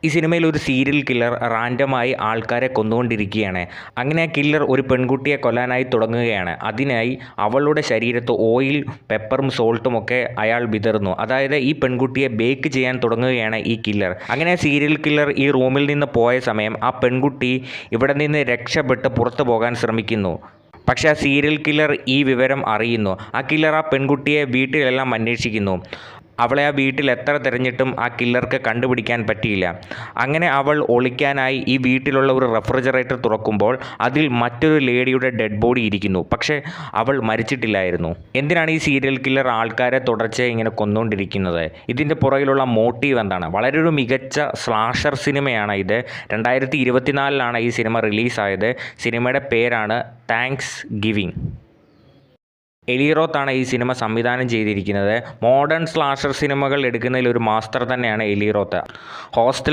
ഈ സിനിമയിൽ ഒരു സീരിയൽ കില്ലർ റാൻഡമായി ആൾക്കാരെ കൊന്നുകൊണ്ടിരിക്കുകയാണ്. അങ്ങനെ ആ കില്ലർ ഒരു പെൺകുട്ടിയെ കൊല്ലാനായി തുടങ്ങുകയാണ്. അതിനായി അവളുടെ ശരീരത്ത് ഓയിൽ, പെപ്പറും സോൾട്ടും ഒക്കെ അയാൾ വിതറുന്നു. അതായത് ഈ പെൺകുട്ടിയെ ബേക്ക് ചെയ്യാൻ തുടങ്ങുകയാണ് ഈ കില്ലർ. അങ്ങനെ സീരിയൽ കില്ലർ ഈ റൂമിൽ നിന്ന് പോയ സമയം ആ പെൺകുട്ടി ഇവിടെ നിന്ന് രക്ഷപ്പെട്ട് പുറത്തു പോകാൻ ശ്രമിക്കുന്നു. പക്ഷേ ആ സീരിയൽ കില്ലർ ഈ വിവരം അറിയുന്നു. ആ കില്ലർ ആ പെൺകുട്ടിയെ വീട്ടിലെല്ലാം അന്വേഷിക്കുന്നു. അവളെ ആ വീട്ടിൽ എത്ര തിരഞ്ഞിട്ടും ആ കില്ലർക്ക് കണ്ടുപിടിക്കാൻ പറ്റിയില്ല. അങ്ങനെ അവൾ ഒളിക്കാനായി ഈ വീട്ടിലുള്ള ഒരു റെഫ്രിജറേറ്റർ തുറക്കുമ്പോൾ അതിൽ മറ്റൊരു ലേഡിയുടെ ഡെഡ് ബോഡി ഇരിക്കുന്നു. പക്ഷേ അവൾ മരിച്ചിട്ടില്ലായിരുന്നു. എന്തിനാണ് ഈ സീരിയൽ കില്ലർ ആൾക്കാരെ തുടർച്ചയായി ഇങ്ങനെ കൊന്നുകൊണ്ടിരിക്കുന്നത്? ഇതിൻ്റെ പുറകിലുള്ള മോട്ടീവ് എന്താണ്? വളരെ ഒരു മികച്ച സ്ലാഷർ സിനിമയാണ് ഇത്. 2024 ഈ സിനിമ റിലീസായത്. സിനിമയുടെ പേരാണ് താങ്ക്സ് ഗിവിങ്. എലി റോത്താണ് ഈ സിനിമ സംവിധാനം ചെയ്തിരിക്കുന്നത്. മോഡേൺ സ്ലാഷർ സിനിമകൾ എടുക്കുന്നതിൽ ഒരു മാസ്റ്റർ തന്നെയാണ് എലി റോത്ത്. ഹോസ്റ്റൽ